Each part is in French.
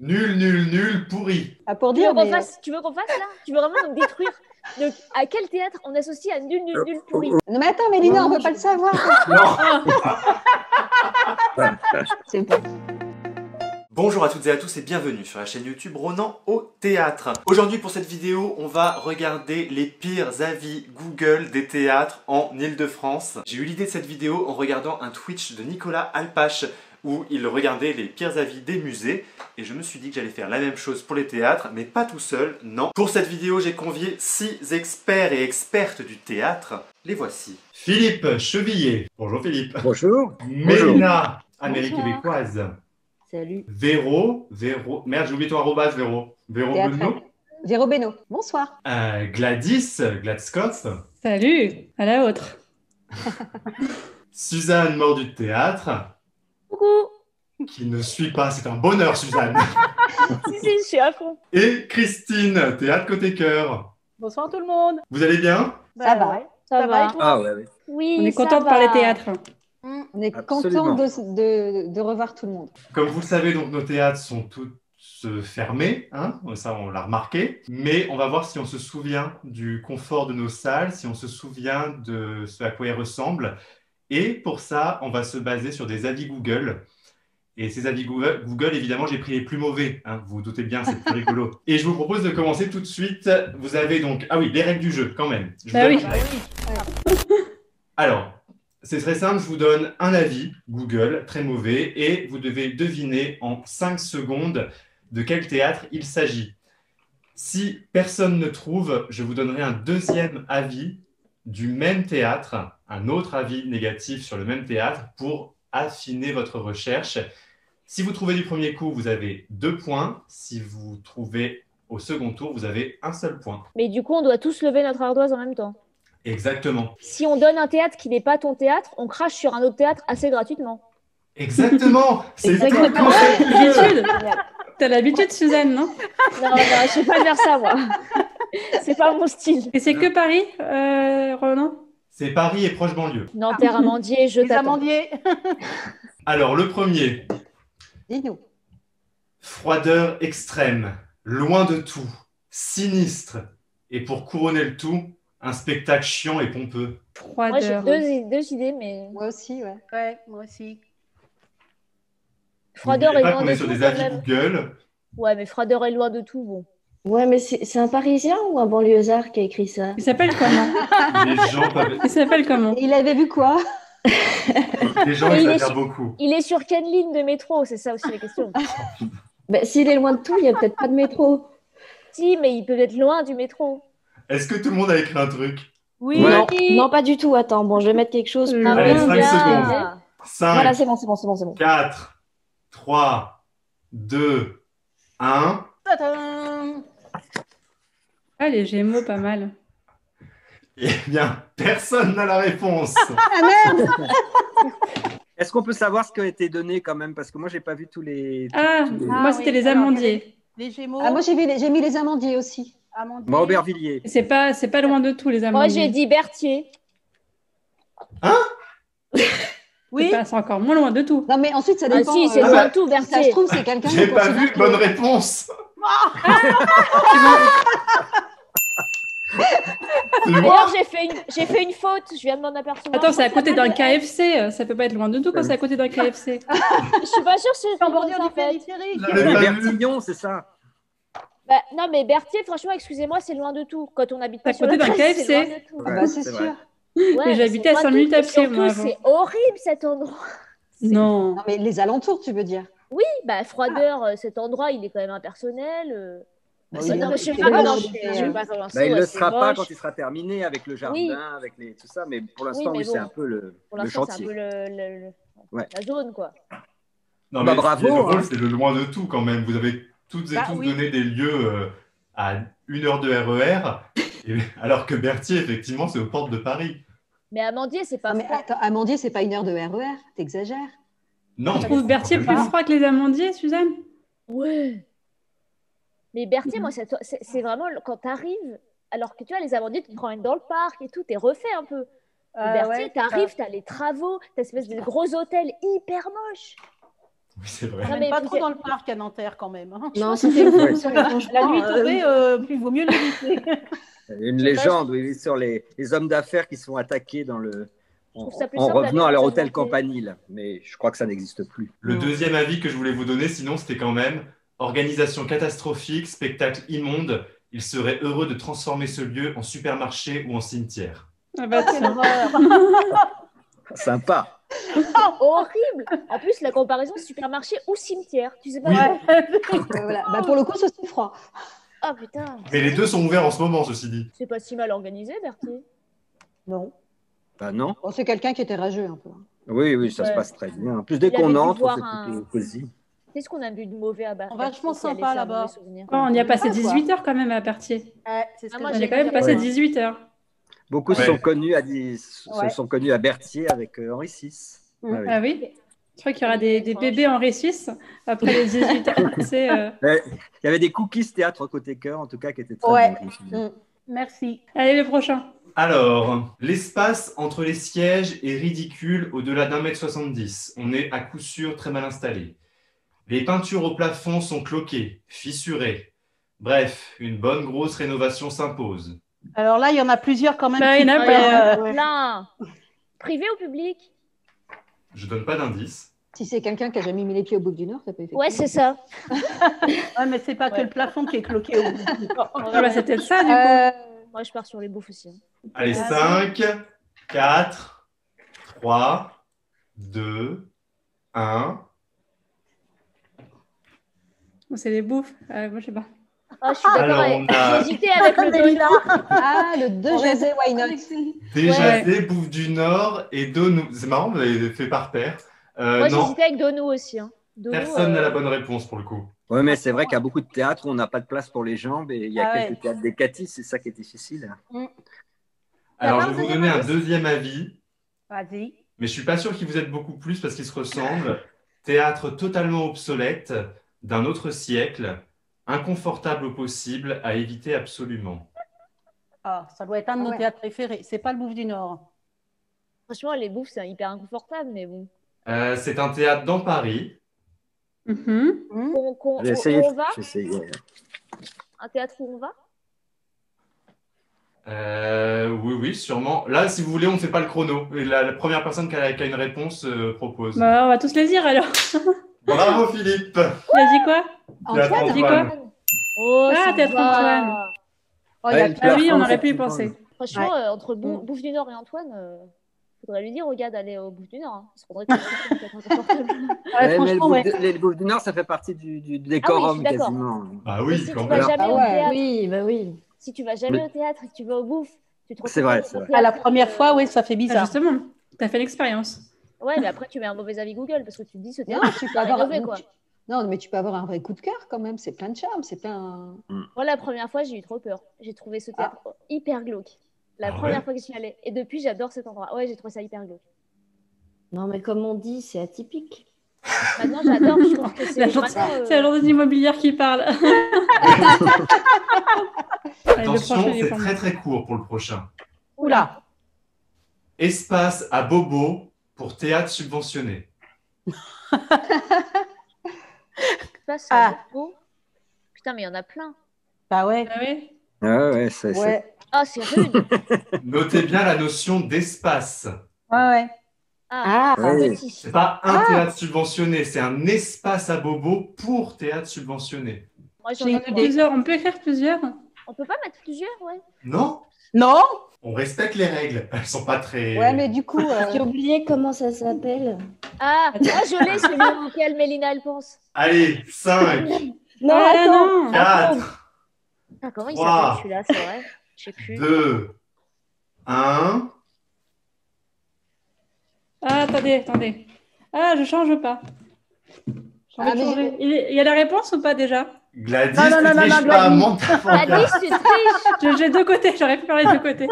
Nul, nul, nul, pourri. Ah, pour Tu veux dire, qu'on mais... fasse, tu veux qu'on fasse là? Tu veux vraiment nous détruire? Donc, à quel théâtre on associe à nul, nul, nul pourri? Non, mais attends, Mélina, on ne peut pas le savoir. Non. C'est bon. Bonjour à toutes et à tous et bienvenue sur la chaîne YouTube Ronan au théâtre. Aujourd'hui pour cette vidéo, on va regarder les pires avis Google des théâtres en Île-de-France. J'ai eu l'idée de cette vidéo en regardant un Twitch de Nicolas Alpache où il regardait les pires avis des musées et je me suis dit que j'allais faire la même chose pour les théâtres, mais pas tout seul, non. Pour cette vidéo, j'ai convié 6 experts et expertes du théâtre. Les voici. Philippe Chevillet. Bonjour Philippe. Bonjour. Mélina, Amérique Bonjour. québécoise. Salut. Véro. Merde, j'ai oublié ton arrobase, Véro. Véro Théâtre. Benoît. Véro Beno, bonsoir. Gladys, Gladscoff. Salut, à la autre. Suzanne, mort du théâtre. Coucou. Qui ne suit pas, c'est un bonheur, Suzanne. Si, je suis à fond. Et Christine, théâtre côté cœur. Bonsoir tout le monde. Vous allez bien? Ça va. Ouais, ça Ça va. va et toi? Ah ouais, ouais. Oui, On est ça content de va. parler théâtre. On est Absolument. content de revoir tout le monde. Comme vous le savez, donc nos théâtres sont tous fermés, hein, ça on l'a remarqué. Mais on va voir si on se souvient du confort de nos salles, si on se souvient de ce à quoi elles ressemblent. Et pour ça, on va se baser sur des avis Google. Et ces avis Google, évidemment, j'ai pris les plus mauvais. Hein, vous vous doutez bien, c'est plus rigolo. Et je vous propose de commencer tout de suite. Vous avez donc... Ah oui, les règles du jeu, quand même. Je vous Bah donne oui. les règles. Alors, c'est très simple. Je vous donne un avis Google, très mauvais, et vous devez deviner en 5 secondes de quel théâtre il s'agit. Si personne ne trouve, je vous donnerai un deuxième avis du même théâtre, un autre avis négatif sur le même théâtre pour affiner votre recherche. Si vous trouvez du premier coup, vous avez 2 points. Si vous trouvez au second tour, vous avez un seul point. Mais du coup, on doit tous lever notre ardoise en même temps. Exactement. Si on donne un théâtre qui n'est pas ton théâtre, on crache sur un autre théâtre assez gratuitement. Exactement. C'est tout le Exactement. concept du jeu. L'habitude. T'as l'habitude, Suzanne, non? Non, je sais pas faire ça, moi. C'est pas mon style. Et c'est que Paris, Ronan? C'est Paris et proche banlieue. Nanterre, Amandier, je Les t'attends. amandiers. Alors, le premier. Dis-nous. Froideur extrême, loin de tout, sinistre. Et pour couronner le tout, un spectacle chiant et pompeux. Moi, j'ai Froideur. deux idées, mais Moi aussi, ouais. Ouais, moi aussi. froideur N'oubliez est pas loin qu'on de est sur tout des quand avis même. Google. Ouais, mais froideur est loin de tout, bon. Ouais, mais c'est un Parisien ou un banlieusard qui a écrit ça? Il s'appelle comment? Les gens peuvent... Il s'appelle comment? Et il avait vu quoi? Les gens Et il est exagèrent sur- beaucoup. Il est sur quelle ligne de métro? C'est ça aussi la question. Bah, s'il est loin de tout, il n'y a peut-être pas de métro. Si, mais il peut être loin du métro. Est-ce que tout le monde a écrit un truc? Oui. Ouais. Non, non, pas du tout. Attends, bon, je vais mettre quelque chose. Ah, Allez, bien. 5 secondes. Bien. 5, Voilà, c'est bon, c'est bon, c'est bon, c'est bon. 4, 3, 2, 1. Tadam. Ah, les Gémeaux, pas mal. Eh bien, personne n'a la réponse. Ah merde! Est-ce qu'on peut savoir ce qui a été donné quand même? Parce que moi, j'ai pas vu tous les. Ah, Ah moi, c'était oui, les alors, amandiers. Les Gémeaux. Ah, moi, j'ai mis les amandiers aussi. Amandiers. Moi, Aubervilliers. C'est pas loin de tout, les Moi, amandiers. j'ai dit Berthier. Oui. C'est encore moins loin de tout. Non, mais ensuite, ça Ah dépend. si, c'est bah, loin de tout, si ça se Berthier. trouve, c'est quelqu'un J'ai qui pas considère vu de bonne réponse. C'est moi. D'ailleurs, j'ai fait une faute. Je viens de m'en apercevoir. Attends, c'est à Je crois côté que ça d'un s'appelle KFC. Ça peut pas être loin de tout quand c'est à côté d'un KFC. Je suis pas sûre si c'est En comme bordure ça, en du fait. périphérique. J'avais pas vu. Bertillon, c'est ça. Bah, non, mais Berthier, franchement, excusez-moi, c'est loin de tout. Quand on habite pas À sur côté la d'un place, KFC. c'est loin de tout. Ah, Ouais, bah, c'est c'est sûr. vrai. Ouais, Mais j'habitais à c'est 5 loin de minutes tout. à pied, Surtout, moi, avant. c'est horrible cet endroit. Non. Non, mais les alentours, tu veux dire. Oui, bah, froideur, cet endroit, il est quand même impersonnel. Bah, Bah, il non, est- mais je sais il pas, est non, moche, je vais pas te lancer, Bah, il ouais, le c'est sera pas moche. quand il sera terminé avec le jardin, Oui. avec tout ça. Mais pour l'instant, mais oui, c'est bon, un peu le Pour le l'instant, c'est un chantier. peu Ouais. la zone, quoi. Non, Bah, mais bravo, ce qui est drôle, hein. c'est le loin de tout quand même. Vous avez toutes et Bah, tous oui. donné des lieux à 1 heure de RER, alors que Berthier, effectivement, c'est aux portes de Paris. Mais Amandier, c'est pas Non, mais froid. attends, Amandier, c'est pas 1 heure de RER. T'exagères. Non, Tu trouves Berthier quand plus même. froid que les amandiers, Suzanne? Ouais. Mais Berthier, moi, c'est vraiment quand t'arrives, alors que tu vois, les Amandiers, tu te promènes dans le parc et tout, t'es refait un peu. Berthier, Ouais, t'arrives, t'as les travaux, t'as espèce de gros hôtels hyper moches. Oui, c'est vrai. Non, On mais n'est pas vous trop êtes- dans le parc à Nanterre quand même. Hein. Non, c'était une Ouais. La nuit tombée, il vaut mieux l'éviter. Une légende, oui, sur les hommes d'affaires qui sont attaqués Je trouve ça plus en simple revenant à d'aller leur dans un hôtel hôtel. Campanile. Mais je crois que ça n'existe plus. Le Non. deuxième avis que je voulais vous donner, sinon, c'était quand même organisation catastrophique, spectacle immonde. Il serait heureux de transformer ce lieu en supermarché ou en cimetière. Ah bah, Quelle tiens. horreur. Sympa. Horrible. En plus, la comparaison supermarché ou cimetière. Tu sais pas. Oui. Ouais. Voilà. Bah, pour le coup, c'est froid. Ah putain. Mais les deux sont ouverts en ce moment, ceci dit. C'est pas si mal organisé, Bertie. Non. Bah non. Bon, c'est quelqu'un qui était rageux un peu. Oui, oui, ça se Ouais. passe très bien. En plus, dès Il qu'on avait dû entre, voir c'est un- plutôt cosy. Qu'est-ce qu'on a vu de mauvais à Bertie? Vachement qui a laissé sympa, un là-bas. mauvais souvenir Oh, on y a passé Ah, quoi. 18 heures quand même à Pertier. Ouais, c'est ce Ah, que moi, On j'allais y a quand même j'ai passé Ouais. 18 heures. Beaucoup Ouais. se Ouais. sont connus à Berthier avec Henri VI. Mm. Ah oui. Ah oui? Je crois qu'il y aura des bébés en Suisse après les 18 heures. C'est, Ouais, il y avait des cookies théâtre côté cœur, en tout cas, qui étaient très Ouais. bons, je me souviens. Mm. Merci. Allez, le prochain. Alors, l'espace entre les sièges est ridicule au-delà d'1,70 m. On est à coup sûr très mal installé. Les peintures au plafond sont cloquées, fissurées. Bref, une bonne grosse rénovation s'impose. Alors là, il y en a plusieurs quand même. Bah, il y en a qui- plein. Plein. Privé ou public? Je donne pas d'indice. Si c'est quelqu'un qui a jamais mis les pieds au bout du Nord, ça peut effectivement. Ouais, c'est ça. Ouais, mais c'est pas que Ouais. le plafond qui est cloqué au bout. Ah bah, c'est peut-être ça, du coup. Moi, je pars sur les bouffes aussi. hein. Allez, Ah, 5, 4, 3, 2, 1. Ou c'est des bouffes. Moi, je sais pas. Ah, je suis d'accord. Alors, on a- J'ai hésité avec le Mélina. Ah, le 2 Jazé, why not? Déjà Ouais. Bouffe du Nord et Donou. C'est marrant, vous avez fait par paire. Moi, Non, j'hésitais avec Donou aussi. Hein. Donou, personne n'a la bonne réponse pour le coup. Oui, mais c'est vrai qu'à beaucoup de théâtres, on n'a pas de place pour les jambes et il y a Ah ouais. quelques théâtres des Catis, c'est ça qui est difficile. Alors, pas je un vais vous deuxième donner un indice deuxième avis, Vas-y. mais je suis pas sûr qu'il vous aide beaucoup plus parce qu'ils se ressemblent. Théâtre totalement obsolète, d'un autre siècle, inconfortable au possible, à éviter absolument. Ah, ça doit être un de Ah nos ouais. théâtres préférés. C'est pas le Bouffe du Nord. Franchement, les bouffes, c'est hyper inconfortable, mais bon. C'est un théâtre dans Paris. Mhm. J'ai Où essayé. on va? j'ai essayé. Un théâtre où on va? Oui, oui, sûrement. Là, si vous voulez, on ne fait pas le chrono. Et la première personne qui a une réponse propose. Bah, on va tous les dire alors. Bravo, Philippe. Il a dit quoi? Théâtre Antoine? Dis quoi? Oh, Ah, ça Théâtre va. Antoine. Oh, il y a Ouais, le Ah oui, on plafond, aurait pu y effectivement. penser. Franchement, Ouais. entre Bouffe du Nord et Antoine, faudrait lui dire au gars d'aller au Bouffe du Nord. Hein. Il se rendrait compte que c'est peut-être inconfortable. Ouais, Ouais, mais franchement, ouais. les Bouffes du Nord, ça fait partie du je décorum suis d'accord. quasiment. Ah Mais oui, si quand tu vas même. jamais Ah au ouais. théâtre, Oui, bah oui. si tu vas jamais Mais- au théâtre et que tu vas au bouffe, tu te retrouves C'est vrai, dans c'est un vrai. À la théâtre, première fois, oui, ça fait Ah, bizarre. justement, tu as fait l'expérience. Ouais, mais après tu mets un mauvais avis Google parce que tu te dis ce Non, théâtre, tu peux c'est avoir rénové, quoi. Non, mais tu peux avoir un vrai coup de cœur quand même. C'est plein de charme. C'est plein. Moi, la première fois, j'ai eu trop peur. J'ai trouvé ce théâtre hyper glauque. La Ah première ouais fois que j'y allais. Et depuis, j'adore cet endroit. Ouais, j'ai trouvé ça hyper glauque. Non, mais comme on dit, c'est atypique. Maintenant, j'adore. Je trouve que c'est La vraiment. C'est la journée immobilière qui parle. Allez, le Attention, prochain, il est c'est pour moi. très très court pour le prochain. Oula. Espace à Bobo pour théâtre subventionné. Passe Ah. beau. Putain, mais il y en a plein. Bah ouais. Ah oui? Ouais, ouais, c'est. Ouais. Ah, c'est rude. Notez bien la notion d'espace. Ouais, ouais. Ah, Oui. petit. C'est pas un théâtre subventionné, c'est un espace à Bobo pour théâtre subventionné. Moi, j'en J'ai ai une trois. idée. Plusieurs, on peut écrire plusieurs. On peut pas mettre plusieurs, ouais. Non, Non. on respecte les règles. Elles sont pas très. Ouais, mais du coup, J'ai oublié comment ça s'appelle. Ah, moi, je l'ai, celui auquel Mélina, elle pense. Allez, 5, Non, Ah, attends. non. 4, Ah, comment il Trois. s'appelle celui-là, c'est vrai. Je sais plus. 2, 1. Ah, attendez. Ah, je change pas. J'ai envie Ah, de mais changer. Il y a la réponse ou pas déjà? Gladys, Non, non, tu non, non, triches non, pas, Gladys. monte ta Gladys, pancarte. tu triches. J'ai deux côtés, j'aurais pu parler de deux côtés.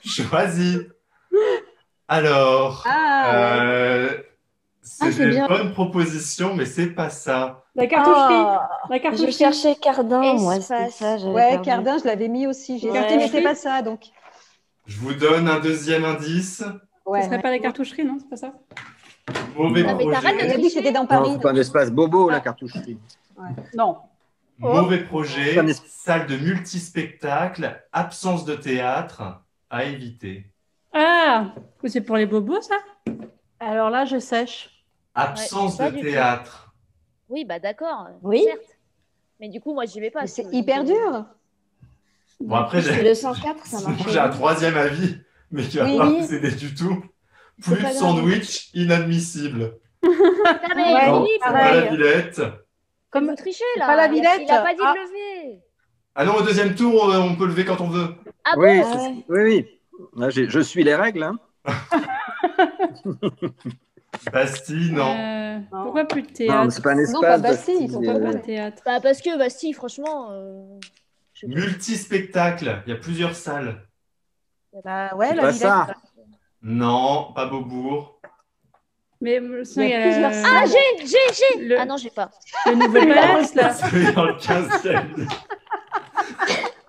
Choisis. Alors, c'est c'est des bien. bonnes propositions, mais c'est pas ça. La cartoucherie. Ah. La Je cartoucherie. cherchais Cardin, moi, c'était Espace. ça. j'avais ouais, perdu. Cardin, je l'avais mis aussi. J'ai Ouais. hésité, mais c'est pas ça, donc. Je vous donne un deuxième indice. Ce Ouais. serait pas la cartoucherie, non? C'est pas ça? Mauvais Non, mais projet. t'arrêtes de Il a dit que c'était dans Non, Paris. c'est pas un espace bobo, la cartoucherie. Non. Mauvais projet. Ça n'est- Salle de multispectacle. Absence de théâtre à éviter. Ah, c'est pour les bobos, ça? Alors là, je sèche. Absence pas de du tout. théâtre. Oui, bah d'accord. Oui. Certes. Mais du coup, moi, j'y vais pas. Mais c'est Donc, hyper dur. Bon, après, C'est j'ai le 104, ça marche. j'ai un troisième avis, mais qui va Oui, pas oui. vous aider du tout. C'est Plus pas de grave. sandwich, inadmissible. Putain, mais Ouais, Non, Philippe, c'est pareil. pas la Villette. Comme vous trichez c'est là. pas la Il a- Villette. Il a pas dit Ah. de lever. Ah non, au deuxième tour, on peut lever quand on veut. Ah bon Oui, Ah ouais. oui, oui. Là, je suis les règles. Hein. Bastille, non. Non. Pourquoi plus de Non, mais théâtre? c'est pas un espace. Non, pas Bastille, ils sont Bastille, pas Pourquoi mal. pas théâtre? Bah parce que Bastille, franchement. Je sais pas. Multispectacle, il y a plusieurs salles. Bah ouais, C'est la pas Villette. ça. Non, pas Beaubourg. Mais sinon, Il y il a y plusieurs a Ah, j'ai le, Ah non, j'ai pas. le nouveau palace, là. C'est dans le 15e.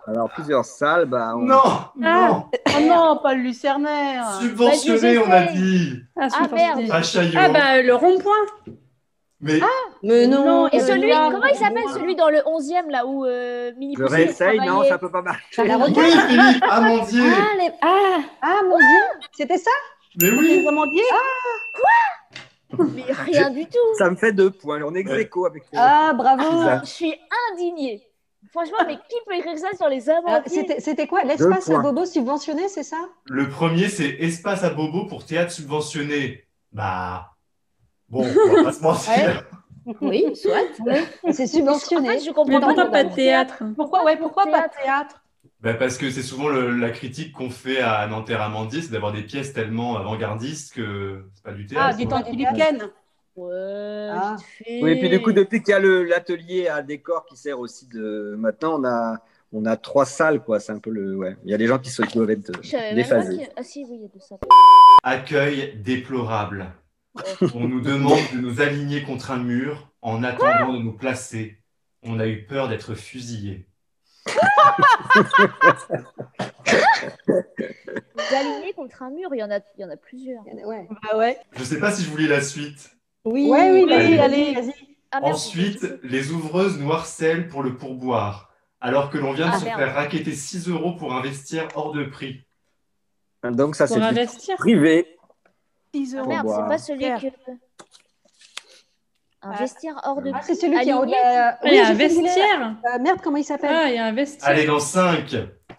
Alors, plusieurs salles, bah, on- Non, non. Oh non, pas le Lucernaire. Subventionné, Vas-y, on a j'essaye. dit. Ah, Ah, merde. Pas Chaillot. Ah, bah, le rond-point. Mais Mais non. Et celui, là, comment il s'appelle celui dans le 11e là où Mini je Poussy réessaye. Non, travaillait ça peut pas marcher. La oui, retraite. Philippe, Amandier. Ah, Ah mon Dieu, c'était ça? Mais Les oui. amandiers. Mais rien du tout. Ça me fait 2 points. On est ex aequo avec Ah bravo. Lisa. Je suis indignée. Franchement, mais qui peut écrire ça sur les Alors, amandiers? c'était quoi? L'espace Deux à points. bobo subventionné, c'est ça? Le premier, c'est espace à bobo pour théâtre subventionné. Bah, bon, on va pas se mentir. oui, soit. C'est En subventionné. fait, je Mais comprends pourquoi pas de pas. théâtre? Pourquoi, ouais, pourquoi pas de théâtre? Bah, parce que c'est souvent la critique qu'on fait à Nanterre Amandier, c'est d'avoir des pièces tellement avant-gardistes que c'est pas du théâtre. Ah, du quoi. temps Ken. Ouais, Ah. vite fait. Oui, et puis du coup, depuis qu'il y a l'atelier à décor qui sert aussi de. Maintenant, on a 3 salles, quoi. C'est un peu le. Ouais. Il y a des gens qui doivent être Je savais même pas déphasés. qu'il y a- Ah si, oui, il y a de ça. Accueil déplorable. On nous demande de nous aligner contre un mur en attendant de nous placer. On a eu peur d'être fusillés. Vous alignez contre un mur, il y en a plusieurs. Ouais. Bah ouais. Je sais pas si je vous lis la suite. Oui, Ouais, oui, Allez. allez. vas-y. Ah, merde, Ensuite, les ouvreuses nous harcèlent pour le pourboire, alors que l'on vient de Ah, se merde. faire racketter 6 € pour un vestiaire hors de prix. Donc, ça, Pour c'est du investir? privé. 6 Ah, euros. merde, c'est boire. pas celui Faire. que. Un vestiaire hors de Ah, prix. c'est celui qui est en haut de Aligné. la... Ah, il y a un je sais où il est. vestiaire. Merde, comment il s'appelle? Ah, il y a un vestiaire. Allez, dans 5,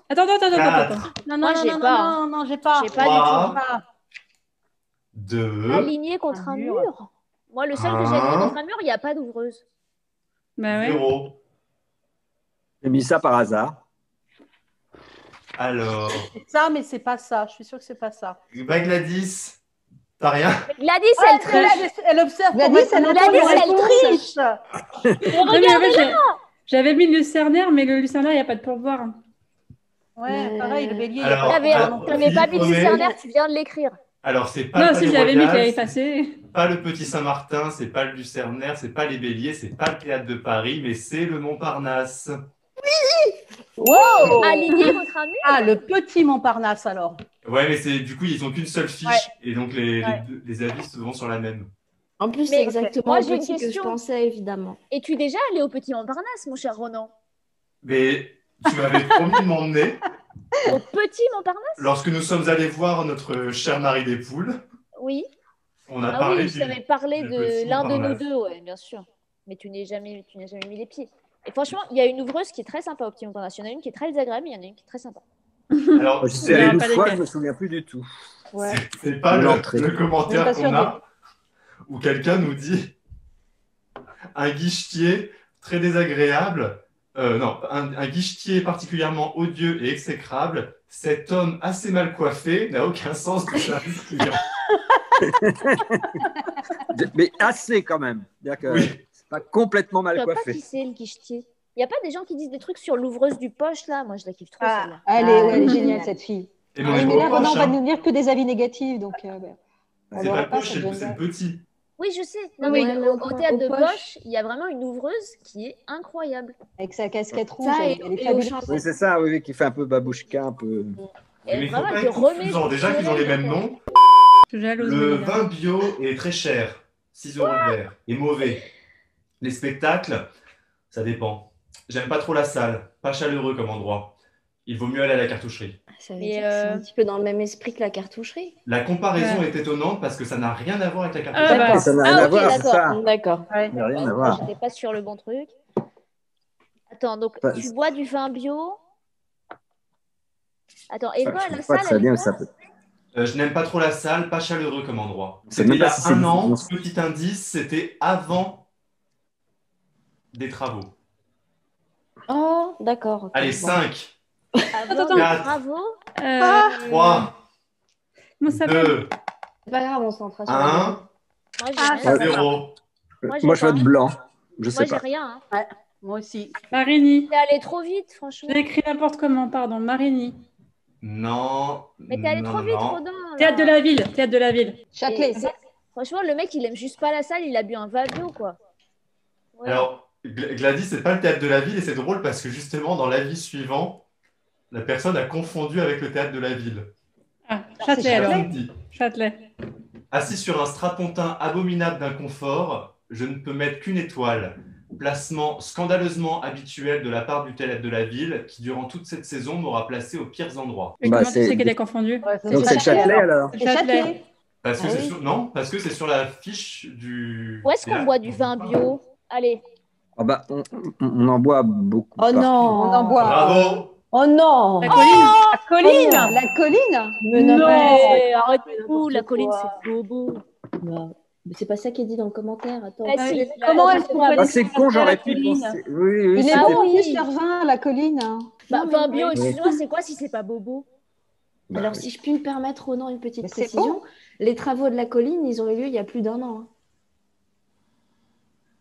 Attends. Quatre. Non, Moi, j'ai pas. non, j'ai pas. J'ai pas Trois. du Pas. 2, Aligné contre un Un mur. mur. Moi, le seul que j'ai aligné Un. contre un mur, il n'y a pas d'ouvreuse. Bah ouais. 0. J'ai mis ça par hasard. Alors, C'est ça, mais c'est pas ça. Je suis sûre que c'est pas ça. Gladys, t'as rien? Gladys, Ah, elle triche. elle observe. Gladys, pour mettre elle le attend temps les de réponses. réponse. Mais Non, mais en regardez, fait, j'avais mis le lucernaire, mais le lucernaire, il n'y a pas de pourboire. Ouais, pareil, le bélier. Alors, il y a pas de- alors, t'avais pas mis le Philippe lucernaire, tu viens de l'écrire. Alors, c'est pas Non, le si je Palais l'avais mis, je Royal, l'avais c'est effacé. pas le Petit Saint-Martin, c'est pas le Lucernaire, c'est pas les Béliers, c'est pas le Théâtre de Paris, mais c'est le Montparnasse. Wow. Aligné contre un mur. Ah, le petit Montparnasse alors. Ouais, mais c'est du coup, ils ont qu'une seule fiche, Ouais. et donc Ouais. les avis se vont sur la même. En plus, Mais c'est exactement moi, le j'ai une petit que je question. pensais, évidemment. Es-tu déjà allé au Petit Montparnasse, mon cher Ronan? Mais tu m'avais promis de m'emmener Au Petit Montparnasse? lorsque nous sommes allés voir notre chère Marie des Poules. Oui. On a Ah parlé oui, je du... t'avais parlé du de Petit l'un de nous Montparnasse. deux, ouais, bien sûr. Mais tu n'as jamais mis les pieds. Et franchement, il y a une ouvreuse qui est très sympa au Petit Montparnasse. Il y en a une qui est très désagréable, mais il y en a une qui est très sympa. Alors, Je suis allé verra une pas fois, lesquels. je me souviens plus du tout. Ouais. c'est pas L'entrée. le commentaire Même pas qu'on sûr a où quelqu'un nous dit un guichetier très désagréable. Non, un guichetier particulièrement odieux et exécrable. Cet homme assez mal coiffé n'a aucun sens du service client. Mais assez quand même. C'est-à-dire que Oui. c'est pas complètement Je mal sais pas coiffé. qui c'est le guichetier. Il n'y a pas des gens qui disent des trucs sur l'ouvreuse du poche là? Moi, je la kiffe trop Ah. celle-là. Elle est Ah, géniale, cette fille. Et Oui, on est mais pas là, au Ronan, poche, on va hein. nous dire que des avis négatifs. Donc, on C'est l'aura pas le pas, poche, ça c'est donne le petit. Oui, je sais. Non, Oui, mais mais au au théâtre de poche. poche, il y a vraiment une ouvreuse qui est incroyable. avec sa casquette rouge, Ça, elle est et au fabuleuse. chant. Oui, c'est ça, oui, qui fait un peu babouchka, un peu. Et Mais il faut vraiment, pas elle être te remet confusant. sur Déjà le qu'ils ont les soleil, mêmes donc, noms. Je suis jalouse. Le Mélina. vin bio est très cher, 6 euros le verre, et mauvais. Les spectacles, ça dépend. J'aime pas trop la salle, pas chaleureux comme endroit. Il vaut mieux aller à la cartoucherie. Ça veut Mais, dire que c'est un petit peu dans le même esprit que la cartoucherie. La comparaison Ouais. est étonnante parce que ça n'a rien à voir avec la cartoucherie. Ah bah, Ça n'a rien Ah, à ok, voir, c'est d'accord. ça. D'accord. Ouais. Il n'y a rien à Moi, voir. j'étais pas sur le bon truc. Attends, donc Pas- tu bois du vin bio. Attends, et Je quoi, sais la pas salle, très elle est bien, quoi ça peut. Je n'aime pas trop la salle, pas chaleureux comme endroit. Je sais C'était même il y a pas si c'est un an, difficile. petit indice, c'était avant des travaux. Oh, d'accord. ok, Allez, bon. 5, Avant Attends. des 4, travaux? 3, Comment ça s'appelle? 2, C'est pas grave, on se centrera sur la 1, Moi, j'ai Ah, rien. 0. Moi, j'ai Moi, je pas. vote blanc. Je Moi, sais j'ai pas. rien. Hein. Moi aussi. Marini. T'es allé trop vite, franchement. J'ai écrit n'importe comment, pardon. Marini. Non. Mais t'es allé trop non, vite, non. Rodin. là. Théâtre de la ville. Théâtre de la ville. Châtelet. Et franchement, le mec, il aime juste pas la salle, il a bu un vin bio, quoi. Ouais. Alors, Gladys, c'est pas le théâtre de la ville et c'est drôle parce que justement, dans l'avis suivant, la personne a confondu avec le théâtre de la ville. Ah, c'est Châtelet alors. Châtelet. Personne dit. Châtelet. Assis sur un strapontin abominable d'inconfort, je ne peux mettre qu'une étoile. Placement scandaleusement habituel de la part du théâtre de la ville, qui durant toute cette saison m'aura placé aux pires endroits. Et Bah, comment tu c'est- sais qu'elle est confondue? Ouais, ça, Donc, c'est le Châtelet alors. C'est Châtelet. Parce que Ah c'est oui. sur... Non, parce que c'est sur la fiche du. Où est-ce qu'on théâtre. boit du vin bio? Allez. Ah bah, on en boit beaucoup. Oh partout. non. On en boit. Bravo. Oh non. La colline. La colline. La colline. Mais non, Ouais, arrête n'importe tout, la colline, quoi. c'est bobo. Non. Mais c'est pas ça qui est dit dans le commentaire. Attends. Ah, si, Comment la- elle la- peut la- aller Ah, c'est sur con, la j'aurais pu colline. penser. Oui, oui, Il est Ah bon oui. plus leur vin, la colline. Bah, vin bio, Oui. excuse-moi, c'est quoi si c'est pas bobo? Bah, Alors, oui. si je puis me permettre, Ronan, une petite Mais c'est précision. Les travaux de la colline, ils ont eu lieu il y a plus d'un an. Hein.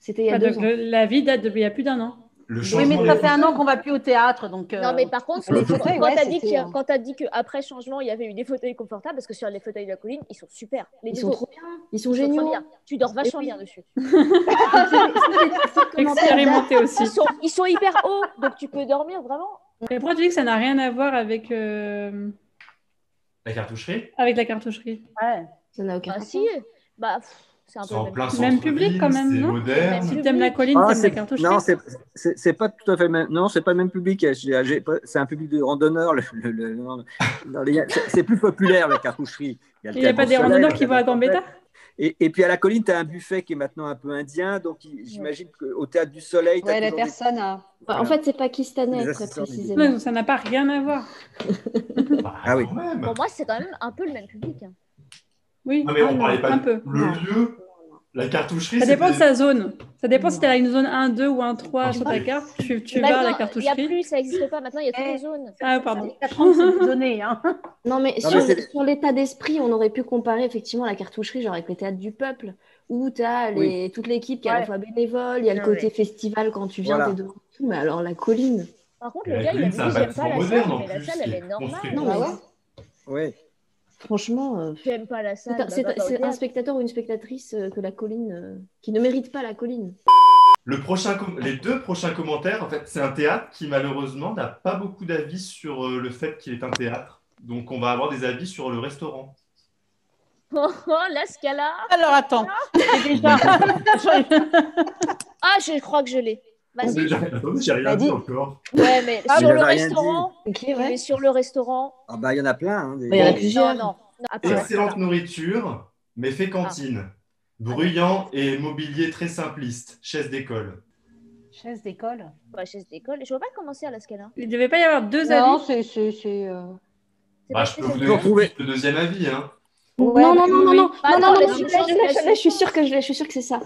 C'était il y a Bah, 2 donc, ans. la vie date d'il y a plus d'un an. Le Oui, changement mais ça des fait un an fauteuils. qu'on va plus au théâtre, donc. Non, mais par contre, Les fauteuils, quand ouais, t'as dit c'était, quand t'as dit qu'après changement, il y avait eu des fauteuils confortables, parce que sur les fauteuils de la colline, ils sont super. Les Ils sont nouveaux, trop bien. Ils sont ils sont trop géniaux. bien. Tu dors vachement oui. bien dessus. Expérimenté aussi. Ils sont hyper hauts, donc tu peux dormir vraiment. Et pourquoi tu dis que ça n'a rien à voir avec La cartoucherie. la cartoucherie? Ouais. Ça n'a aucun Ah rapport. si, bah pff, c'est un C'est peu en le plein même. Même centre-ville, public, quand même, c'est non? moderne. Même Si t'aimes la colline, Ah, t'aimes la c'est- cartoucherie. non, c'est pas tout à fait le même. Non, c'est pas le même public. C'est un public de randonneurs. C'est plus populaire la cartoucherie. Il n'y a pas des randonneurs qui vont à Gambetta? Et puis à la colline, tu as un buffet qui est maintenant un peu indien. Donc j'imagine qu'au théâtre du Soleil, Ouais, la personne a. Enfin, en fait, c'est pakistanais, Les très assistants précisément. Non, ça n'a pas rien à voir. Bah, Ah oui. quand même. Pour moi, c'est quand même un peu le même public. Hein. Oui, Non, mais on parlait pas un de peu. le lieu. La cartoucherie, Ça dépend de c'était- sa zone. Ça dépend si tu as une zone 1, 2 ou 1, 3 Non, sur ta mais- carte. Tu vas à la Maintenant, il n'y a cartoucherie. plus, ça n'existe pas. Maintenant, il y a toutes Eh. les zones. Ah, pardon. 4 ans, c'est donné. Hein. Non, mais Non, sur, mais c'est- sur l'état d'esprit, on aurait pu comparer effectivement la cartoucherie, genre avec le théâtre du peuple, où tu as toute l'équipe qui est à la Ouais. fois bénévole, il y a le Ouais, côté ouais. festival quand tu viens, Voilà. t'es devant tout. Mais alors la colline, Par contre, Et le la gars, il a colline, dit c'est un j'aime pas bâtiment la moderne salle, en mais la plus, salle, qui elle est est normale. construit. Non, Ah mais- ouais. Oui. franchement, J'aime pas la salle. c'est bah, va pas au c'est un théâtre. spectateur ou une spectatrice que la colline, qui ne mérite pas la colline. Les deux prochains commentaires, en fait, c'est un théâtre qui malheureusement n'a pas beaucoup d'avis sur le fait qu'il est un théâtre. Donc on va avoir des avis sur le restaurant. Oh, la Scala. Alors attends. C'est déjà. Ah, je crois que je l'ai. Vas-y. Attendez, j'ai rien Bah, dit dis. encore. Ouais, mais Ah, sur mais le j'avais rien restaurant. Ok, Mais ouais. sur le restaurant. Ah bah il y en a plein. Hein, des- Il y en a Bon. plusieurs. Non, non. Après, Excellente nourriture, mais fait cantine. Bruyant et mobilier très simpliste. Chaise d'école. Chaise d'école. bah, chaise d'école. Je vois pas comment c'est à la Scala. Il ne devait pas y avoir deux Non, avis. c'est. C'est Bah, parce je que peux vous c'est- donner tout de trouver. suite le deuxième avis. Hein. Ouais, non, non, oui, non, non, oui. non, Bah, non, attends, non, non, laisse- je laisse- l'ai, laisse- je suis sûre que je l'ai, je suis sûre que c'est ça.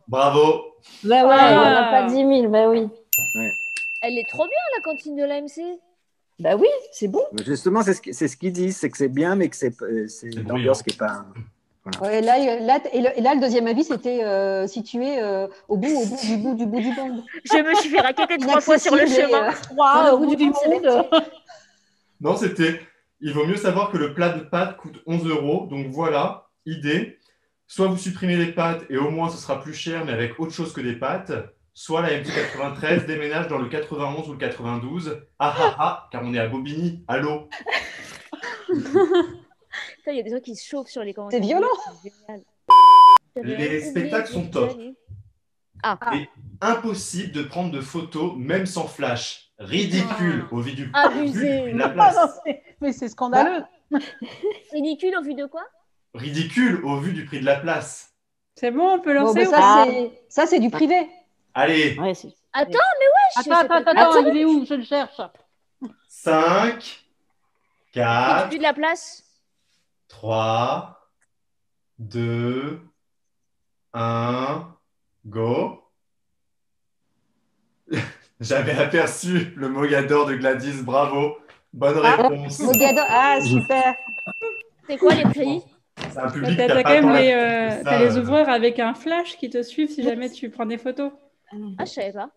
Bravo. Bah ouais, Ah. il n'y en a pas 10 000, bah oui. Elle est trop bien, la cantine de l'AMC. Bah oui, c'est bon. Justement, c'est ce qu'ils disent, c'est que c'est bien, mais que c'est bruyant. l'ambiance qui est pas. Ouais, là, le deuxième avis, c'était situé au bout du monde. Je me suis fait raqueter 3 fois sur le Inaccessible et, chemin. Waouh, au bout bout du monde. Non, c'était. Il vaut mieux savoir que le plat de pâtes coûte 11 €. Donc voilà, idée. Soit vous supprimez les pâtes et au moins ce sera plus cher, mais avec autre chose que des pâtes. Soit la MT 93 déménage dans le 91 ou le 92. Ah ah ah, car on est à Bobigny. Allô. Putain, il y a des gens qui se chauffent sur les commentaires. C'est violent. C'est génial. Les spectacles sont top. Ah, Et impossible de prendre de photos, même sans flash. Ridicule au vu du Abusé. prix de la Ah, place. non, mais c'est scandaleux. ridicule au vu de quoi? Ridicule au vu du prix de la place. C'est bon, on peut Bon, lancer bah, ou pas ça, c'est du privé. Allez, Ouais, c'est- Attends, mais wesh, Attends, il est où? Je le cherche. 5, c'est 4, plus de la place. 3, 2, 1, go. J'avais aperçu le Mogador de Gladys, bravo. Bonne réponse. Mogador. Ah, super. C'est quoi les prix? C'est un public qui T'as a quand pas même tant les, l'habitude de ça, t'as les ouvreurs avec un flash qui te suivent si jamais tu prends des photos. Ah, je savais pas.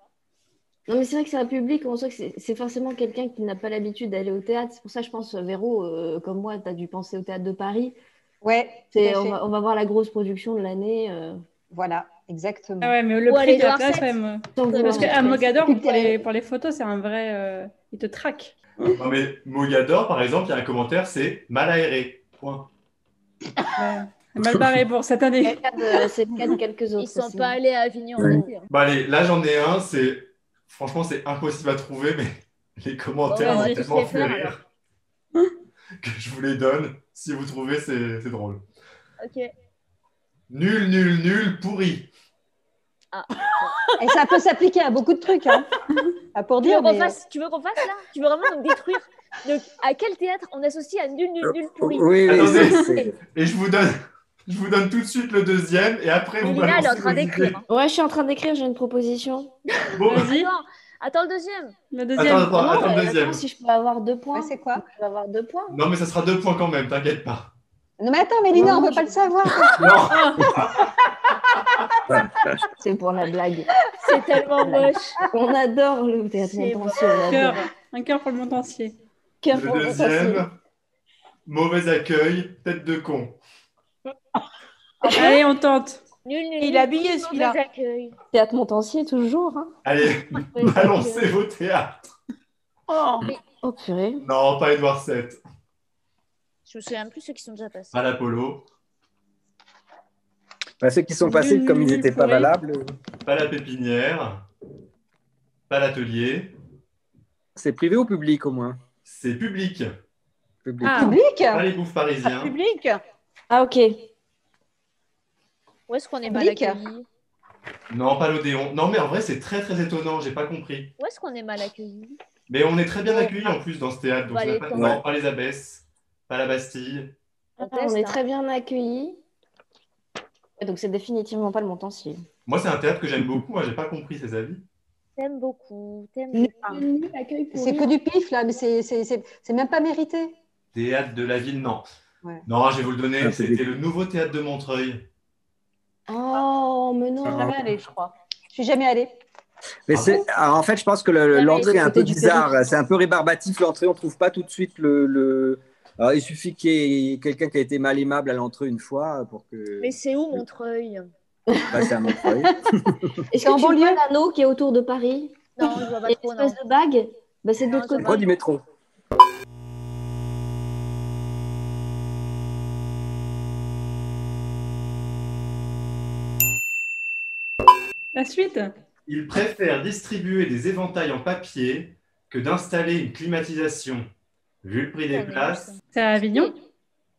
Non, mais c'est vrai que c'est un public, on sait que c'est forcément quelqu'un qui n'a pas l'habitude d'aller au théâtre. C'est pour ça, je pense, Véro, comme moi, tu as dû penser au théâtre de Paris. Ouais, tout à fait. On va voir la grosse production de l'année. Voilà, exactement. Ah ouais, mais le Ou prix aller de la voir place, cette. ouais, moi. Sans Parce vouloir qu'à me Mogador, Putain. pour les photos, c'est un vrai. Il te traque. Non mais Mogador, par exemple, il y a un commentaire, c'est mal aéré. Point. Ouais. Mal barré pour cette année. C'est le cas de quelques autres. Ils sont aussi. pas allés à Avignon. Ouais. aussi, hein. Bon allez, là j'en ai un, franchement c'est impossible à trouver, mais les commentaires Bon, m'ont vas-y, tellement je vais fait faire, rire que je vous les donne. Si vous trouvez, c'est drôle. Ok. Nul, nul, nul, pourri. Et ça peut s'appliquer à beaucoup de trucs. Hein. Pas pour dire, mais... Tu veux qu'on fasse là? Tu veux vraiment nous détruire? Donc, à quel théâtre on associe à nul, nul, nul pourri? Oui, Attendez. c'est- Et je vous donne tout de suite le deuxième, et après vous Lina, elle est en balancez train vos idées. d'écrire. hein. Ouais, je suis en train d'écrire, j'ai une proposition. Bon, Vas-y, Attends le deuxième. le deuxième. attends le deuxième. Si je peux avoir 2 points. Ouais, c'est quoi? Je peux avoir 2 points. Non mais ça sera 2 points quand même, t'inquiète pas. Non, mais attends, Mélina, on ne peut pas le savoir. Non, C'est pour la blague. C'est tellement moche. On adore le théâtre C'est Montpensier. on adore. Cœur. Un cœur pour le montancier. Cœur pour le le Montpensier. deuxième, mauvais accueil, tête de con. Allez, on tente. Nul, nul. Il nul, est habillé, mauvais celui-là. accueil. Théâtre Montpensier, toujours. Hein. Allez, Mauvais balancez accueil. vos théâtres. Oh. Oh purée. Non, pas Édouard VII. Je me souviens plus ceux qui sont déjà passés. Pas l'Apollo, Bah, ceux qui sont passés, comme ils n'étaient pas Pourri. valables, pas la pépinière, pas l'atelier. c'est privé ou public au moins? C'est public. Public. Ah, Public? Pas les bouffes parisiens. Public. Ah ok. Où est-ce qu'on est mal Public. accueillis? Non, pas l'Odéon. Non, mais en vrai, c'est très très étonnant, j'ai pas compris. Où est-ce qu'on est mal accueillis? Mais on est très bien accueillis en plus dans ce théâtre. Donc Bah, ça les pas... temps. Non, pas les Abbesses, pas la Bastille. On Ah, teste, on est hein. très bien accueillis. Ouais, donc c'est définitivement pas le Montpensier. Moi, c'est un théâtre que j'aime beaucoup. Moi, j'ai pas compris ses avis. T'aimes beaucoup. T'aimes Nul, beaucoup. nul, accueil pour C'est lui. que du pif, là, mais c'est même pas mérité. Théâtre de la ville, non. Ouais. Non, je vais vous le donner. Ah, c'est C'était le nouveau théâtre de Montreuil. Oh, mais Je suis non. jamais allée, je crois. Je suis jamais allée. Mais Ah c'est, alors, en fait, je pense que Jamais l'entrée est un côté peu du bizarre. périph'. C'est un peu rébarbatif l'entrée. On trouve pas tout de suite le... Alors, il suffit qu'il y ait quelqu'un qui a été mal aimable à l'entrée une fois pour que. Mais c'est où Montreuil? Bah, c'est à Montreuil. Est-ce C'est en que tu vois banlieue l'anneau qui est autour de Paris? Non, je vois pas Et trop, non. l'espèce de bague? Bah, c'est de Non, l'autre je côté. vois Pas du métro. La suite. Ils préfèrent distribuer des éventails en papier que d'installer une climatisation. Vu le prix des On est places, où, ça? C'est à Avignon.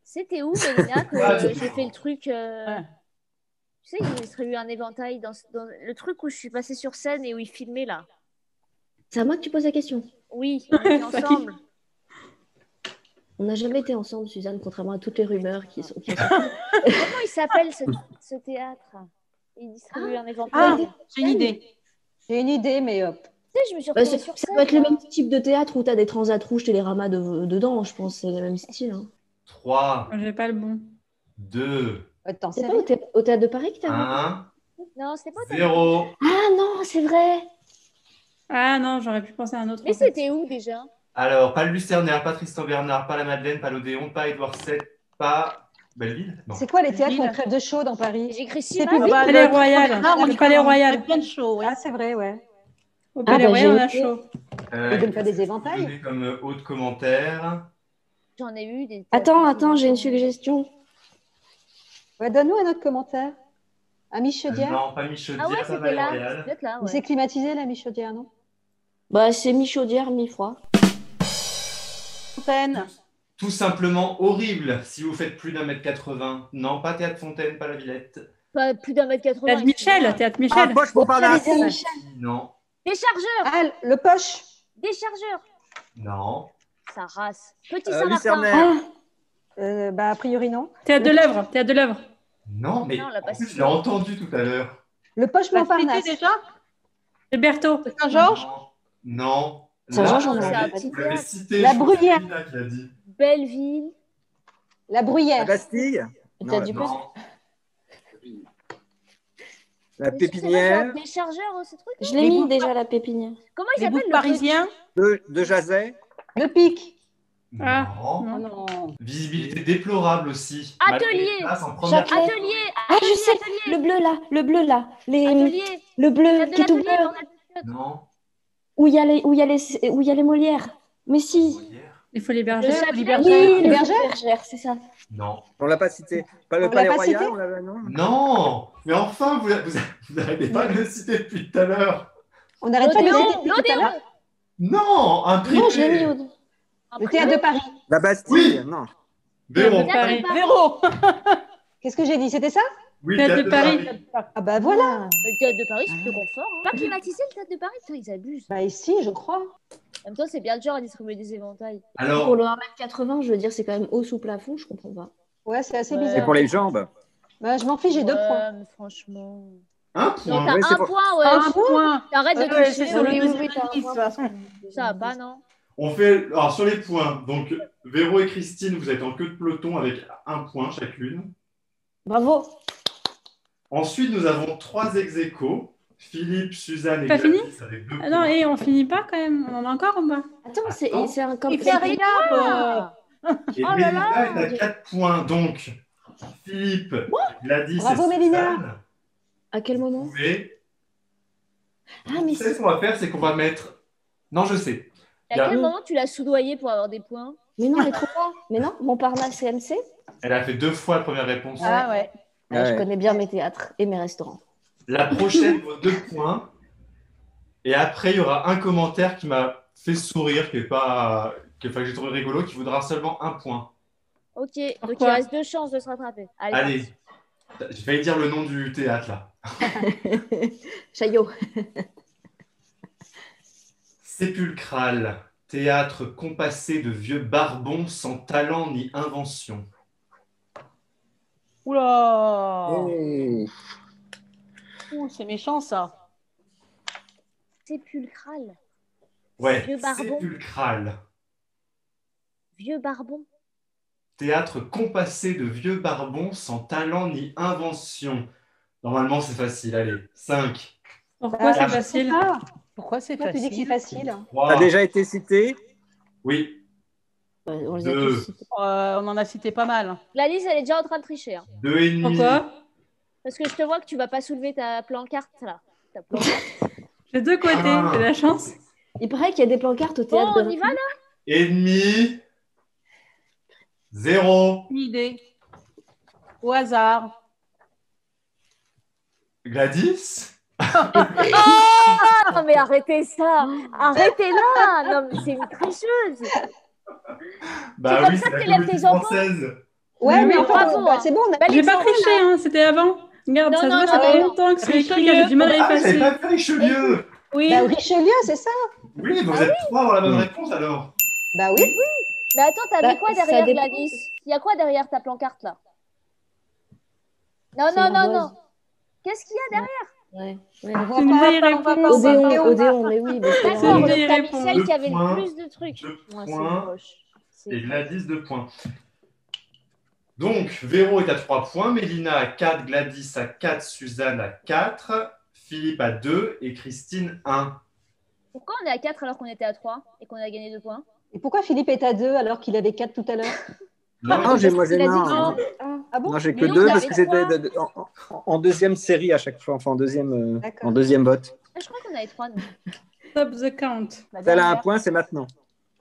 C'était où, Mélina, que Ah, j'ai fait le truc Ouais. Tu sais, il distribue un éventail dans le truc où je suis passée sur scène et où il filmait là. C'est à moi que tu poses la question. Oui, on était Ça ensemble. On n'a jamais été ensemble, Suzanne, contrairement à toutes les rumeurs qui sont. Comment il s'appelle ce théâtre? Il distribue un Ah, éventail. j'ai une idée. J'ai une idée, mais Tu sais, je me suis Bah, retrouvée sur ça scène. doit être le là. même type de théâtre où tu as des transats rouges, Télérama dedans, je pense. C'est le même style. Hein. 3, J'ai pas le bon. 2, attends, C'est c'est pas au théâtre de Paris que tu as vu 1, Non, c'était pas au théâtre. 0. Ah non, c'est vrai. Ah non, j'aurais pu penser à un autre. Mais en fait. c'était où déjà? Alors, pas le Lucernaire, pas Tristan Bernard, pas la Madeleine, pas l'Odéon, pas Édouard VII, pas Belleville. Non. C'est quoi les théâtres Ville. qui crèvent de chaud dans Paris? J'ai écrit C'est Simas. public. bah, Palais le- Royal. Non, on Le y Palais va, Royal. on fait plein de shows, oui. Ah, c'est vrai, ouais. Au Palais bah, Royal, on a j'ai- chaud. Ils donnent pas des éventails? Donné comme haut de commentaire. J'en ai eu des. Attends, j'ai une suggestion. Ouais, donne-nous un autre commentaire. Un Michaudière. Non, pas Michaudière, Ah ouais, pas c'était Palais là. Royal. Peut-être là, Mais ouais. c'est climatisé, la Michaudière, non? Bah, c'est mi-chaudière, mi-froid. Fontaine. Tout simplement horrible si vous faites plus d'1m80. Non, pas Théâtre Fontaine, pas la Villette. Pas plus d'1m80. Théâtre Michel, Théâtre Ah, Michel. Poche Montparnasse. J'allais dire Michel. Non, Des chargeurs. Ah, le poche. Des chargeurs. non, Ça race. Petit Saint-Martin. Lucernaire. Ah, Bah, a priori, non. Théâtre de l'œuvre, Théâtre de l'œuvre. non, mais Non, la en plus, je Bastille. l'ai entendu tout à l'heure. Le poche La Montparnasse. cité déjà Berthaud. Saint-Georges. Non. Saint-Georges, Là, on vous en a l'avez- pas vous l'avez cité. cité. La je crois que c'est Bruyère. Lina qui l'a dit. Belleville. La La Bruyère. Bastille. T'as Non, dit Non. la Mais Pépinière. Des chargeurs, ce truc. je l'ai mis déjà, la pépinière. Comment il Les s'appelle boucs le parisiens. De Jazet. Le pic. Ah, Non. non. Oh non. Visibilité déplorable aussi. Atelier. Malgré les places en première. Châtelet. Atelier. Ah, je sais, Atelier. le bleu là, Atelier. le bleu Théâtre de qui est tout l'atelier. bleu, bordel. Non. où il y a les Molières. Mais si. Molière. Il faut les Le bergers. Châtelet. Oui, les Bergères. bergères, c'est ça. Non. On l'a pas cité. Pas le On Palais l'a pas Royal, cité on l'avait, non? Non. Mais enfin, vous n'arrêtez pas de le citer depuis tout à l'heure. On n'arrête pas de le L'Odéon. citer depuis tout à l'heure. L'Odéon. Non, un privé. Non, je l'ai mis au. Le théâtre de Paris. La Bastille. Oui. Non. Véro. Paris. Véro. Qu'est-ce que j'ai dit? C'était ça? Oui, Théâtre de Paris. Ah bah voilà. Le théâtre de Paris, c'est plus confort. Pas climatisé le théâtre de Paris, putain, ils abusent. Bah ici, je crois. En même temps, c'est bien le genre à distribuer des éventails. Alors, Pour le 1m80, je veux dire, c'est quand même haut sous plafond, je comprends pas. Ouais, c'est assez Ouais. C'est bizarre. pour les jambes. Bah, je m'en fiche, j'ai 2 points. Mais franchement. un Non, point. t'as Oui, c'est un pour- point, ouais. Un point. T'arrêtes de Ouais, toucher. c'est sur le Oui, oui, deuxième oui, t'as un indice, de point. toute façon. Ça va pas, non? On fait alors sur les points. Donc Véro et Christine, vous êtes en queue de peloton avec un point chacune. Bravo. Ensuite, nous avons 3 ex-aequo. Philippe, Suzanne et Pas fini Gladys avec 2 Ah points. non, et on finit pas quand même. On en a encore ou pas? Attends, Attends. c'est un Il fait rien. Et Oh là Mélina est là. à 4 points. Donc, Philippe, Gladys Bravo, et Mélina. Suzanne, À quel vous moment? pouvez... Ah, mais Vous savez ce qu'on va faire, c'est qu'on va mettre... Non, je sais. À quel moment tu l'as soudoyé pour avoir des points? Mais non, mais trop pas. Mais non, Montparnasse CMC. Elle a fait 2 fois la première réponse. Ah ouais. Ouais, je Ouais. connais bien mes théâtres et mes restaurants. La prochaine vaut 2 points. Et après, il y aura un commentaire qui m'a fait sourire, que j'ai trouvé rigolo, qui voudra seulement 1 point. Ok, donc il Pourquoi? reste 2 chances de se rattraper. Allez, je vais dire le nom du théâtre là. Chaillot. Sépulcral, théâtre compassé de vieux barbons sans talent ni invention. Oula. Oh. Ouh, c'est méchant ça. Sépulcral. Ouais, Vieux barbon. sépulcral. Vieux barbon. Théâtre compassé de vieux barbons sans talent ni invention. Normalement, c'est facile. Allez, 5, Pourquoi Ah, c'est je sais facile? pas. Pourquoi c'est Pourquoi tu dis que c'est facile? facile? 3, Ça a déjà été cité. oui, Ouais, on les a 2, tous cités. On en a cité pas mal. Gladys, elle est déjà en train de tricher. Hein. 2 et demi. Pourquoi? Parce que je te vois que tu vas pas soulever ta pancarte là. Ta pancarte. J'ai deux côtés, Ah. j'ai de la chance. Il paraît qu'il y a des pancartes au Bon, théâtre on de y va là? Et demi. 0. Une idée. Au hasard. Gladys? Non mais arrêtez ça. Arrêtez là. Non mais c'est une tricheuse. Bah comme oui, ça c'est que la t'élèves comédie tes enfants. française. Ouais, mais oui, enfin, bravo, bah, hein. c'est bon, on a... Bah, J'ai pas l'exemple, triché, hein, c'était avant. Regarde, Non, ça se non, voit, non, ça fait non. longtemps que c'est écrit, Richelieu. j'ai du mal à Ah, j'avais effacer. pas fait Richelieu. Oui. Bah, Richelieu, c'est ça? Oui, mais vous êtes 3 dans la bonne réponse alors. Bah oui. Mais attends, t'avais Bah, quoi ça derrière dépend. Gladys? Il y a quoi derrière ta pancarte là? Non, C'est non, non, l'ardoise. non. Qu'est-ce qu'il y a derrière? Ouais. On Ouais. voit C'est une pas. vieille on va réponse. Odéon, Odéon, mais oui. Mais c'est C'est D'accord, une donc vieille t'as mis réponse. celle qui avait Deux points. le plus de trucs. 2 Ouais, c'est points. moche. C'est- Et Gladys 2 points. Donc, Véro est à 3 points, Mélina à 4, Gladys à 4, Suzanne à 4, Philippe à 2 et Christine 1. Pourquoi on est à 4 alors qu'on était à 3 et qu'on a gagné 2 points? Et pourquoi Philippe est à 2 alors qu'il avait 4 tout à l'heure? Non, Non, j'ai moi j'ai Il a dit marre. que hein. Ah bon? Non, j'ai que Mais non, 2 t'avais parce que c'était trois. en deuxième série à chaque fois, enfin D'accord. en deuxième vote. Ah, je crois qu'on avait 3 nous. Stop the count. La Celle à un dernière. point, c'est maintenant.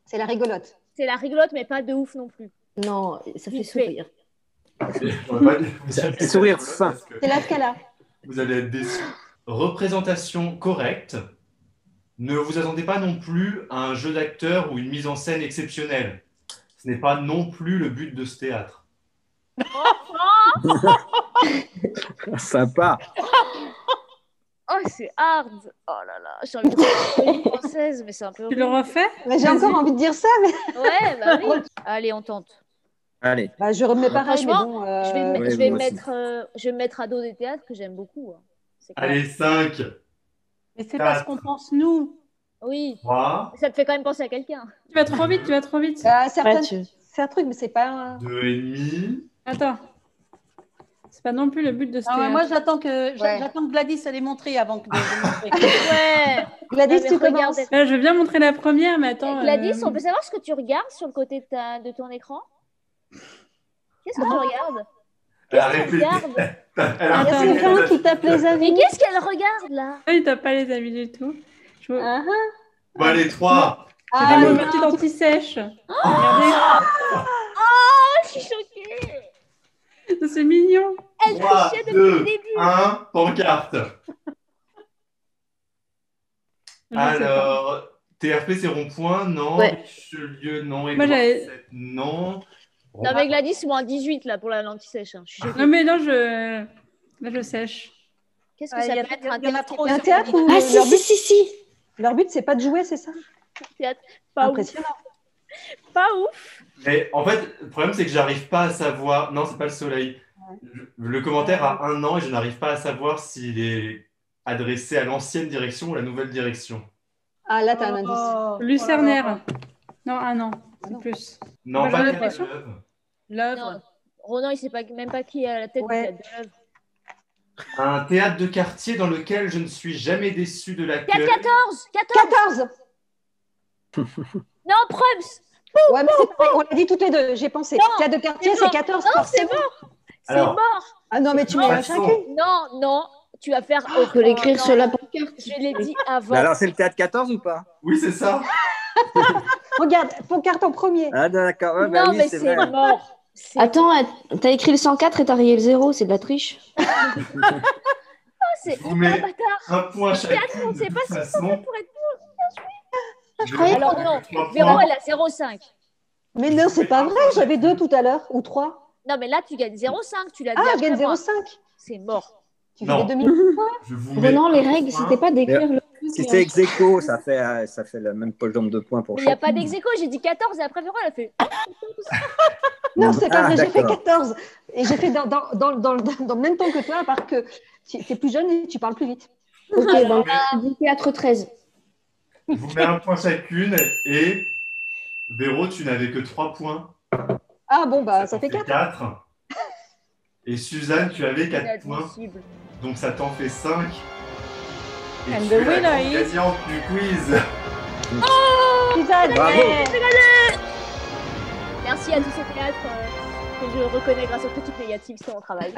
C'est la rigolote. C'est la rigolote, mais pas de ouf non plus. Non, ça fait Vite fait. sourire. On va pas vous allez être Sourire déçus, fin. parce que C'est la Scala. Vous allez être déçus. Représentation correcte. Ne vous attendez pas non plus à un jeu d'acteur ou une mise en scène exceptionnelle. Ce n'est pas non plus le but de ce théâtre. Sympa. Oh, c'est hard. Oh là là, j'ai envie de faire une française, mais c'est un peu Tu le horrible. refais? Mais j'ai encore envie de dire ça, mais Ouais, bah oui. Allez, on tente. Allez. bah, je remets pareil. Mais Franchement, bon, Je vais, me- Ouais, je vais moi aussi. je vais me mettre à dos des théâtres que j'aime beaucoup. Hein. C'est clair. Allez, 5, Mais c'est parce qu'on pense nous. Oui, 3, ça te fait quand même penser à quelqu'un. Tu vas trop vite, tu vas trop vite. certaines- Ouais, c'est un truc, mais c'est pas. 2,5. Attends. C'est pas non plus le but de ce Ah ouais, théâtre. moi, j'attends que, Ouais. j'attends que Gladys elle ait montré avant que de montrer. Ouais. Gladys, Non, mais tu regarde. commences. Je veux bien montrer la première, mais attends. Gladys, on peut savoir ce que tu regardes sur le côté de ton écran? Qu'est-ce que tu regardes? Elle a Qu'est-ce que tu répété. regardes? Elle a Il y a répété. quelqu'un qui tape les Mais avis. qu'est-ce qu'elle regarde là? Il t'a pas les amis du tout. Je veux... Ah, Bon, allez, 3. C'est ah, mon oui. petit anti-sèche. Regardez, Oh, je suis choquée. c'est mignon. Elle fait 3, chier depuis 2, le début. 1, pancarte. Je sais pas. Alors, TRP, c'est rond-point, non. Ouais. Richelieu, non. Moi, Édouard j'avais- VII, non. Non, mais Gladys, moins 18 là pour la lentille-sèche. Hein. Je suis choquée. Non, mais non, là, je sèche. Qu'est-ce que Ah, ça il y a- peut être il y en un a théâtre trop Un sur théâtre où Ah, si, leur si, but, si, si. leur but, c'est pas de jouer, c'est ça? pas ouf? Impressionnant. Pas ouf. Mais en fait, le problème, c'est que j'arrive pas à savoir. Non, c'est pas le soleil. Le commentaire a 1 an et je n'arrive pas à savoir s'il est adressé à l'ancienne direction ou à la nouvelle direction. Ah, là, t'as un indice. Oh, Lucernaire. Non, un an. Ah C'est non. plus. Non, Moi, pas j'ai Terre l'impression- de l'œuvre. L'œuvre. Non. Ronan, il sait pas, même pas qui est à la tête Ouais. du théâtre de l'œuvre. Un théâtre de quartier dans lequel je ne suis jamais déçu de l'accueil. 14. 14. 14. Non, Prums. Ouais, mais c'est pareil, on l'a dit toutes les deux, j'ai pensé. Non, Théâtre de quartier, c'est c'est mort. 14 Non, c'est forcément. mort. C'est Alors. mort. Ah non, mais tu De mets toute un façon. chacune. Non, non. Tu vas faire. On peut l'écrire sur la pancarte. Je l'ai dit avant. Mais alors, c'est le théâtre 14 ou pas? Oui, c'est ça. Regarde, pancarte en premier. Ah, d'accord. Ouais, bah Non, oui, mais c'est c'est vrai. mort. C'est- Attends, t'as écrit le 104 et t'as rayé le 0, c'est de la triche. c'est vous hyper mets bâtard. un point Théâtre, chacune. on De sait toute pas si façon, pour être je croyais vais Alors mettre non, 3 Véro, points. elle a 0,5. Mais non, c'est pas vrai, j'avais 2 tout à l'heure, ou 3. Non, mais là, tu gagnes 0,5. Tu l'as dit Ah, je après gagne moi. 0,5. C'est mort. Tu Non. fais des demi. Je vous mets Renan, les un règles, point. c'était pas d'écrire le truc. Si c'est ex aequo, ça fait la même poche d'ombre de points pour Mais il n'y a chaque. pas d'ex-aequo. J'ai dit 14 et après Véro, elle a fait. Non, c'est pas Ah, vrai, j'ai fait d'accord. 14. Et j'ai fait dans le même temps que toi, parce que tu es plus jeune et tu parles plus vite. Ok, donc du théâtre 13. Je vous mets un point chacune et Véro, tu n'avais que 3 points. Ah bon, bah ça fait 4. 4. Et Suzanne, tu avais 4 points. Inadmissible. Donc ça t'en fait 5. Et And tu the es la winner grande is- gagnante du quiz. Suzanne, Bravo. Merci à tous ces théâtres que je reconnais grâce aux critiques négatives sur mon travail.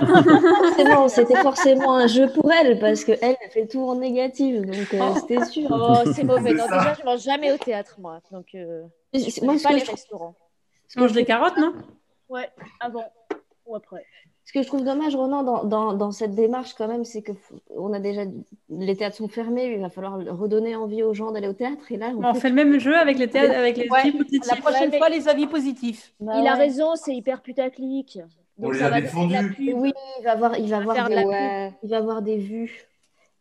Forcément, c'était forcément un jeu pour elle, parce qu'elle a fait tout en négatif, donc c'était sûr. Oh, c'est mauvais. C'est Non, ça. déjà, je mange jamais au théâtre, moi. Donc, Moi, pas les restaurants. Tu manges des carottes, non? Ouais, avant ou après. Ce que je trouve dommage, Ronan, dans cette démarche, quand même, c'est que on a déjà les théâtres sont fermés, il va falloir redonner envie aux gens d'aller au théâtre. Et là, On fait le même jeu avec les théâtres, avec les Ouais, avis positifs. La prochaine Ouais, fois, les avis positifs. Bah Il a ouais. raison, c'est hyper putaclic. On Donc les ça a va défendus. donner de la pub. Oui, il va avoir faire de la des, ouais. il va avoir des vues.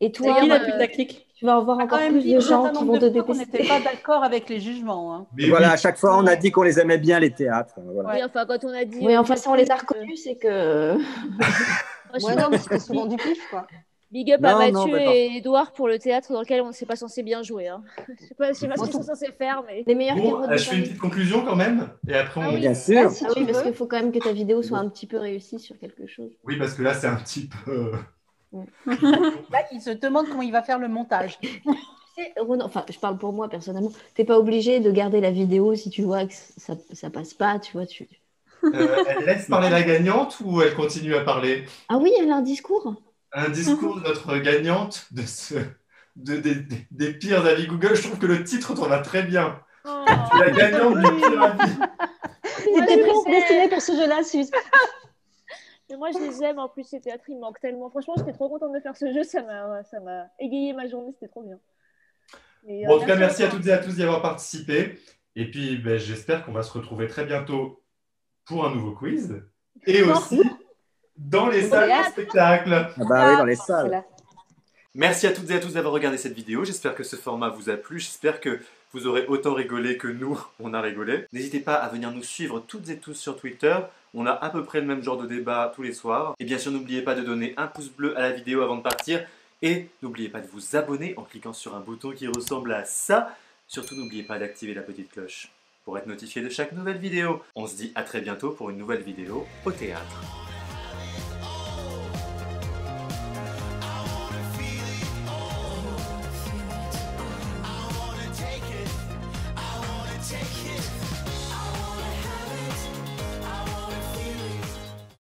Et C'est toi, qui la D'ailleurs, putaclic? tu vas avoir On a quand encore même plus dit de un gens certain qui nombre vont te de fois qu'on détester. n'était pas d'accord avec les jugements. Hein. Mais Et voilà, oui. à chaque fois, on a dit qu'on les aimait bien, les théâtres. Voilà. Oui, enfin, quand on a dit. Oui, enfin, si on les a reconnus, c'est que. Ouais, non, mais c'était souvent du pif, quoi. Big up à Non, non, Mathieu mais non. et Edouard pour le théâtre dans lequel on ne s'est pas censé bien jouer. Hein. Je sais pas ce En qu'ils tout- sont censés faire, mais. Les meilleures Bon, carottes de je fais une Paris. petite conclusion quand même. Et après, on... Ah oui. Bien sûr. Si Ah tu oui, parce veux. qu'il faut quand même que ta vidéo soit un petit peu réussie sur quelque chose. Oui, parce que là, c'est un petit peu... Là, il se demande comment il va faire le montage. Tu sais, Ronan, enfin, je parle pour moi personnellement, t'es pas obligé de garder la vidéo si tu vois que ça passe pas, tu vois. Elle laisse parler la gagnante ou elle continue à parler? Ah oui, elle a un discours. Un discours de notre gagnante, des pires avis Google. Je trouve que le titre t'en va très bien. Oh, C'est la gagnante du pire avis. J'étais prédestinée pour ce jeu-là, Suze. Mais moi, je les aime. En plus, ces théâtres, ils me manquent tellement. Franchement, j'étais trop contente de faire ce jeu. Ça m'a égayé ma journée. C'était trop bien. Et, Bon, en tout cas, merci à toutes et à tous d'y avoir participé. Et puis, ben, j'espère qu'on va se retrouver très bientôt pour un nouveau quiz. Et aussi dans les salles de spectacle. Ah bah oui, dans les salles. Voilà. Merci à toutes et à tous d'avoir regardé cette vidéo. J'espère que ce format vous a plu. J'espère que vous aurez autant rigolé que nous, on a rigolé. N'hésitez pas à venir nous suivre toutes et tous sur Twitter. On a à peu près le même genre de débat tous les soirs. Et bien sûr, n'oubliez pas de donner un pouce bleu à la vidéo avant de partir. Et n'oubliez pas de vous abonner en cliquant sur un bouton qui ressemble à ça. Surtout, n'oubliez pas d'activer la petite cloche pour être notifié de chaque nouvelle vidéo. On se dit à très bientôt pour une nouvelle vidéo au théâtre.